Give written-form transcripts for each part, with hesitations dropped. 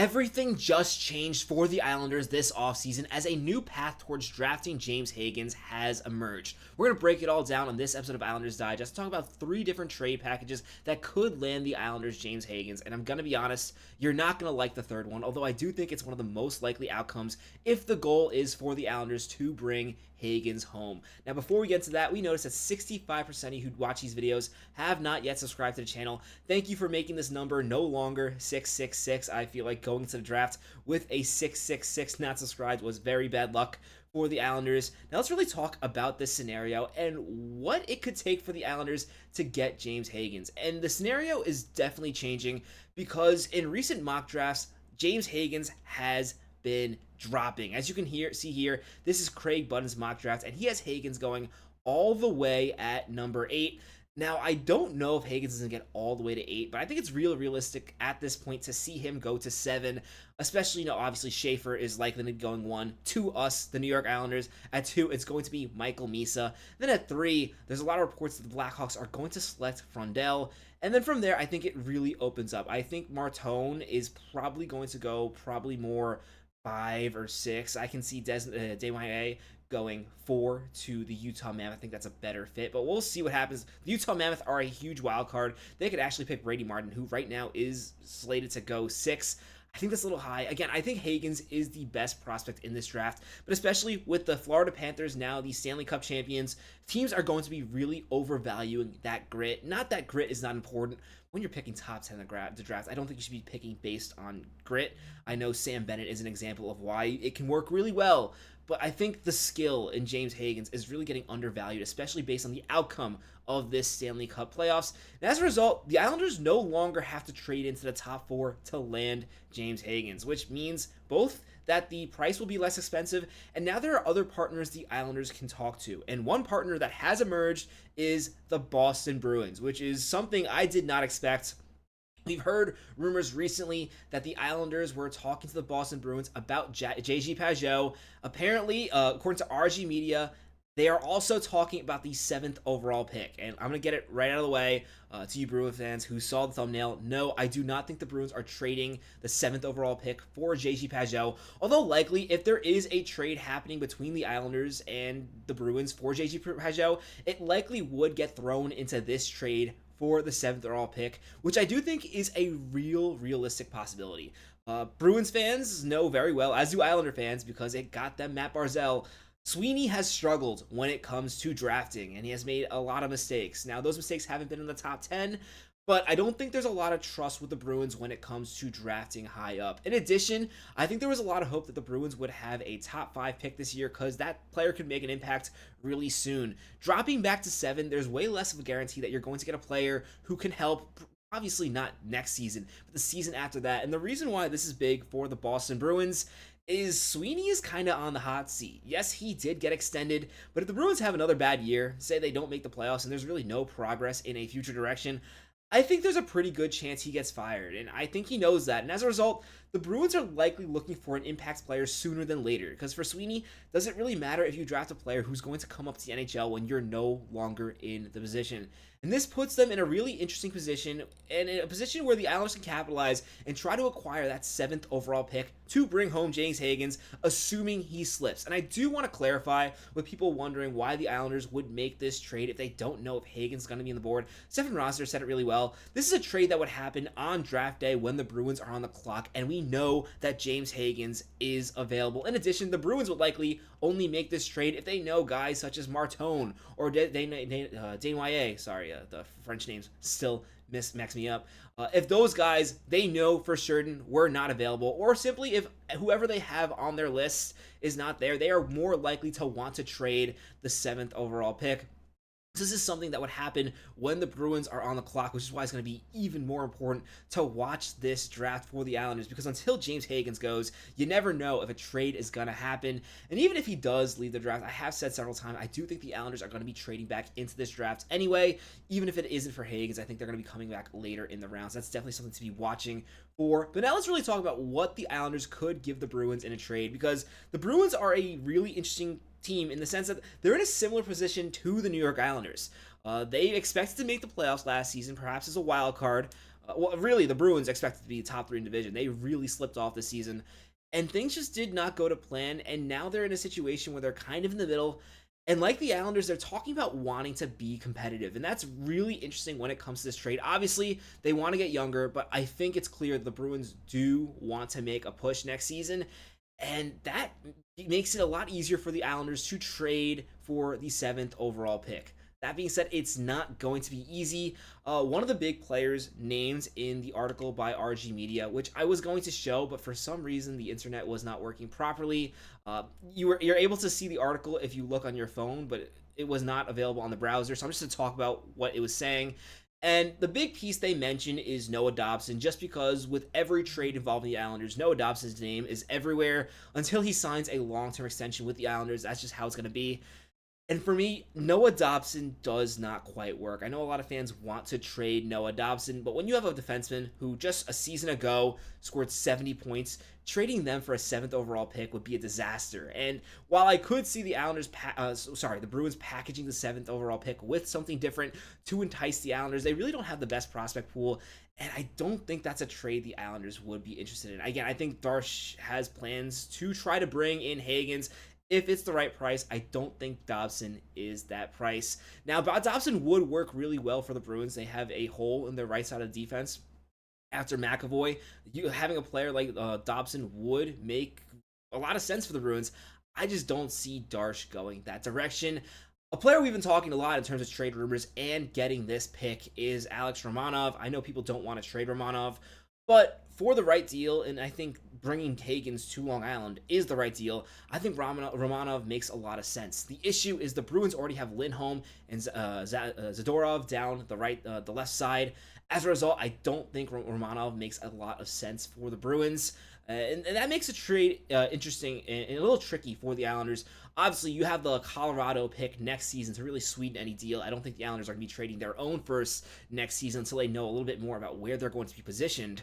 Everything just changed for the Islanders this offseason as a new path towards drafting James Hagens has emerged. We're going to break it all down on this episode of Islanders Digest, talk about 3 different trade packages that could land the Islanders James Hagens, and I'm going to be honest, you're not going to like the third one, although I do think it's one of the most likely outcomes if the goal is for the Islanders to bring Hagens home. Now, before we get to that, we noticed that 65% of you who watch these videos have not yet subscribed to the channel. Thank you for making this number no longer 666. I feel like going to the draft with a 666 not subscribed was very bad luck for the Islanders. Now let's really talk about this scenario and what it could take for the Islanders to get James Hagens. And the scenario is definitely changing because in recent mock drafts, James Hagens has been dropping. As you can see here, this is Craig Button's mock draft, and he has Hagens going all the way at number 8. Now, I don't know if Hagens doesn't get all the way to 8, but I think it's realistic at this point to see him go to 7, especially, obviously Schaefer is likely to be going 1 to us, the New York Islanders. At 2, it's going to be Michael Misa. Then at 3, there's a lot of reports that the Blackhawks are going to select Frondell. And then from there, I think it really opens up. I think Martone is probably going to go more 5 or 6. I can see Desmarais going 4 to the Utah Mammoth. I think that's a better fit, but we'll see what happens. The Utah Mammoth are a huge wild card. They could actually pick Brady Martin, who right now is slated to go 6. I think that's a little high. Again, I think Hagens is the best prospect in this draft, but especially with the Florida Panthers now the Stanley Cup champions, teams are going to be really overvaluing that grit. Not that grit is not important. When you're picking top 10 in the draft, I don't think you should be picking based on grit. I know Sam Bennett is an example of why it can work really well, but I think the skill in James Hagens is really getting undervalued, especially based on the outcome of this Stanley Cup playoffs. And as a result, the Islanders no longer have to trade into the top 4 to land James Hagens, which means both that the price will be less expensive, and now there are other partners the Islanders can talk to. And one partner that has emerged is the Boston Bruins, which is something I did not expect. We've heard rumors recently that the Islanders were talking to the Boston Bruins about JG Pageau. Apparently, according to RG Media, they are also talking about the 7th overall pick. And I'm going to get it right out of the way to you Bruin fans who saw the thumbnail. No, I do not think the Bruins are trading the 7th overall pick for JG Pageau. Although likely, if there is a trade happening between the Islanders and the Bruins for JG Pageau, it likely would get thrown into this trade for the 7th overall pick, which I do think is a realistic possibility. Bruins fans know very well, as do Islander fans, because it got them Matt Barzal. Sweeney has struggled when it comes to drafting, and he has made a lot of mistakes. Now, those mistakes haven't been in the top 10, but I don't think there's a lot of trust with the Bruins when it comes to drafting high up. In addition, I think there was a lot of hope that the Bruins would have a top 5 pick this year because that player could make an impact really soon. Dropping back to 7, there's way less of a guarantee that you're going to get a player who can help. Obviously not next season, but the season after that. And the reason why this is big for the Boston Bruins is Sweeney is kind of on the hot seat. Yes, he did get extended, but if the Bruins have another bad year, say they don't make the playoffs and there's really no progress in a future direction, I think there's a pretty good chance he gets fired, and I think he knows that. And as a result, the Bruins are likely looking for an impact player sooner than later, because for Sweeney, does it really matter if you draft a player who's going to come up to the NHL when you're no longer in the position? And this puts them in a really interesting position, and in a position where the Islanders can capitalize and try to acquire that 7th overall pick to bring home James Hagens, assuming he slips. And I do want to clarify with people wondering why the Islanders would make this trade if they don't know if Hagens is going to be on the board. Stefan Rosser said it really well. This is a trade that would happen on draft day when the Bruins are on the clock, and we know that James Hagens is available. In addition, the Bruins would likely only make this trade if they know guys such as Martone or Desmarais, the French names still max me up. If those guys they know for certain were not available, or simply if whoever they have on their list is not there, they are more likely to want to trade the 7th overall pick. This is something that would happen when the Bruins are on the clock, which is why it's going to be even more important to watch this draft for the Islanders, because until James Hagens goes, you never know if a trade is going to happen. And even if he does leave the draft, I have said several times, I do think the Islanders are going to be trading back into this draft anyway. Even if it isn't for Hagens, I think they're going to be coming back later in the rounds. That's definitely something to be watching for. But now let's really talk about what the Islanders could give the Bruins in a trade, because the Bruins are a really interesting team in the sense that they're in a similar position to the New York Islanders. They expected to make the playoffs last season, perhaps as a wild card. Well, really, the Bruins expected to be top three in division. They really slipped off this season, and things just did not go to plan. And now they're in a situation where they're kind of in the middle. And like the Islanders, they're talking about wanting to be competitive. And that's really interesting when it comes to this trade. Obviously, they want to get younger, but I think it's clear the Bruins do want to make a push next season. And that makes it a lot easier for the Islanders to trade for the seventh overall pick. That being said, it's not going to be easy. One of the big players named in the article by RG Media, which I was going to show, but for some reason the internet was not working properly. You're able to see the article if you look on your phone, but it was not available on the browser. So I'm just going to talk about what it was saying. And the big piece they mention is Noah Dobson, just because with every trade involving the Islanders, Noah Dobson's name is everywhere until he signs a long-term extension with the Islanders. That's just how it's going to be. And for me, Noah Dobson does not quite work. I know a lot of fans want to trade Noah Dobson, but when you have a defenseman who just a season ago scored 70 points, trading them for a seventh overall pick would be a disaster. And while I could see the the Bruins packaging the seventh overall pick with something different to entice the Islanders, they really don't have the best prospect pool. And I don't think that's a trade the Islanders would be interested in. Again, I think Darsh has plans to try to bring in Hagens if it's the right price. I don't think Dobson is that price. Now, Dobson would work really well for the Bruins. They have a hole in their right side of the defense after McAvoy. Having a player like Dobson would make a lot of sense for the Bruins. I just don't see Darsh going that direction. A player we've been talking a lot in terms of trade rumors and getting this pick is Alex Romanov. I know people don't want to trade Romanov, but for the right deal, and I think bringing Hagens to Long Island is the right deal, I think Romanov makes a lot of sense. The issue is the Bruins already have Lindholm and Zadorov down the left side. As a result, I don't think Romanov makes a lot of sense for the Bruins. And that makes a trade interesting and a little tricky for the Islanders. Obviously, you have the Colorado pick next season to really sweeten any deal. I don't think the Islanders are going to be trading their own first next season until they know a little bit more about where they're going to be positioned.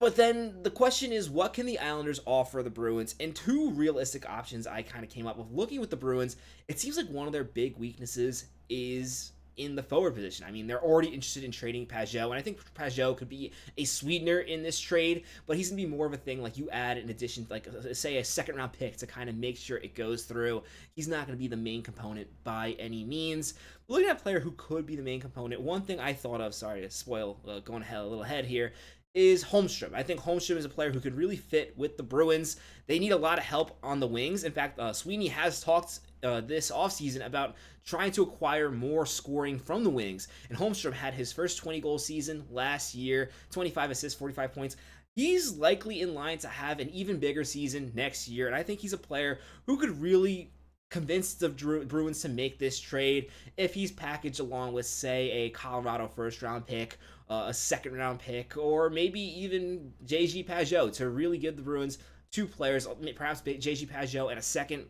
But then the question is, what can the Islanders offer the Bruins? And two realistic options I kind of came up with. Looking with the Bruins, it seems like one of their big weaknesses is in the forward position. I mean, they're already interested in trading Pageau, and I think Pageau could be a sweetener in this trade, but he's going to be more of a thing like you add in addition, like say a second round pick to kind of make sure it goes through. He's not going to be the main component by any means. Looking at a player who could be the main component, one thing I thought of, sorry to spoil, going a little ahead here, is Holmstrom. I think Holmstrom is a player who could really fit with the Bruins. They need a lot of help on the wings. In fact, Sweeney has talked this offseason about trying to acquire more scoring from the wings. And Holmstrom had his first 20-goal season last year, 25 assists, 45 points. He's likely in line to have an even bigger season next year. And I think he's a player who could really convince the Bruins to make this trade if he's packaged along with, say, a Colorado first-round pick, a second-round pick, or maybe even JG Pageau to really give the Bruins two players, perhaps JG Pageau and a second.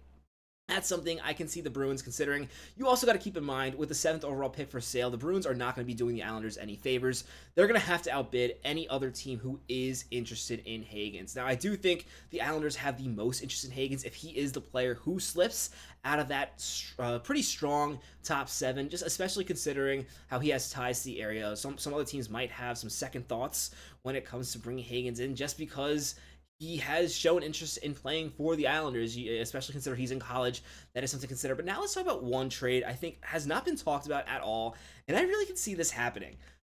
That's something I can see the Bruins considering. You also got to keep in mind, with the 7th overall pick for sale, the Bruins are not going to be doing the Islanders any favors. They're going to have to outbid any other team who is interested in Hagens. Now, I do think the Islanders have the most interest in Hagens if he is the player who slips out of that pretty strong top 7, just especially considering how he has ties to the area. Some other teams might have some second thoughts when it comes to bringing Hagens in, just because he has shown interest in playing for the Islanders, especially considering he's in college. That is something to consider. But now let's talk about one trade I think has not been talked about at all, and I really can see this happening.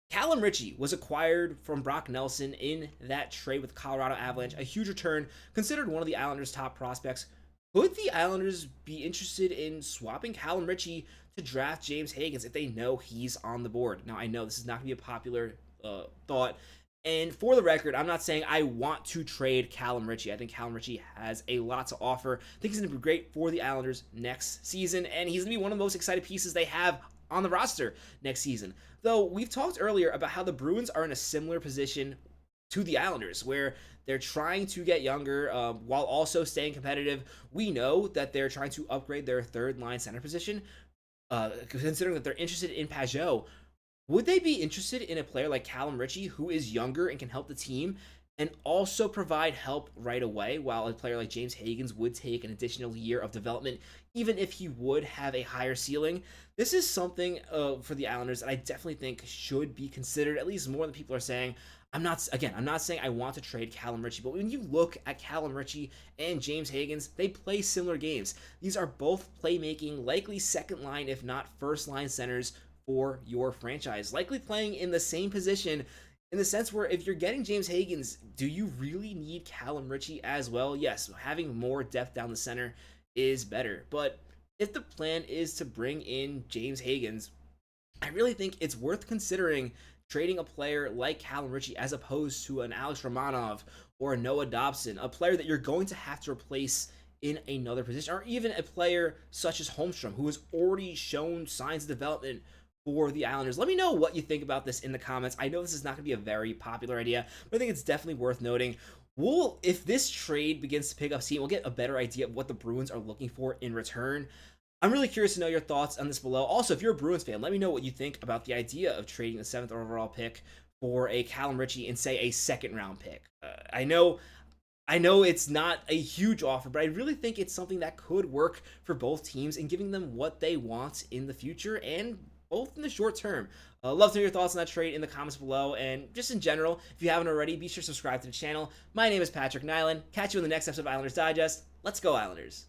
Callum Richie was acquired from Brock Nelson in that trade with Colorado Avalanche. A huge return, considered one of the Islanders' top prospects. Could the Islanders be interested in swapping Callum Richie to draft James Hagens if they know he's on the board? Now, I know this is not going to be a popular thought. And for the record, I'm not saying I want to trade Callum Richie. I think Callum Richie has a lot to offer. I think he's going to be great for the Islanders next season, and he's going to be one of the most excited pieces they have on the roster next season. Though we've talked earlier about how the Bruins are in a similar position to the Islanders, where they're trying to get younger while also staying competitive. We know that they're trying to upgrade their third-line center position, considering that they're interested in Pageau. Would they be interested in a player like Callum Richie, who is younger and can help the team? and also provide help right away, while a player like James Hagens would take an additional year of development, even if he would have a higher ceiling. This is something for the Islanders that I definitely think should be considered, at least more than people are saying. I'm not saying I want to trade Callum Richie, but when you look at Callum Richie and James Hagens, they play similar games. These are both playmaking, likely second line, if not first line centers for your franchise, likely playing in the same position, in the sense where if you're getting James Hagens, do you really need Callum Richie as well? Yes, having more depth down the center is better. But if the plan is to bring in James Hagens, I really think it's worth considering trading a player like Callum Richie as opposed to an Alex Romanov or a Noah Dobson, a player that you're going to have to replace in another position, or even a player such as Holmstrom, who has already shown signs of development for the Islanders. Let me know what you think about this in the comments. I know this is not going to be a very popular idea, but I think it's definitely worth noting. If this trade begins to pick up steam, we'll get a better idea of what the Bruins are looking for in return. I'm really curious to know your thoughts on this below. Also, if you're a Bruins fan, let me know what you think about the idea of trading the 7th overall pick for a Callum Richie and, say, a second-round pick. I know it's not a huge offer, but I really think it's something that could work for both teams in giving them what they want in the future and both in the short term. Love to know your thoughts on that trade in the comments below, and just in general, if you haven't already, be sure to subscribe to the channel. My name is Patrick Nilan. Catch you in the next episode of Islanders Digest. Let's go, Islanders.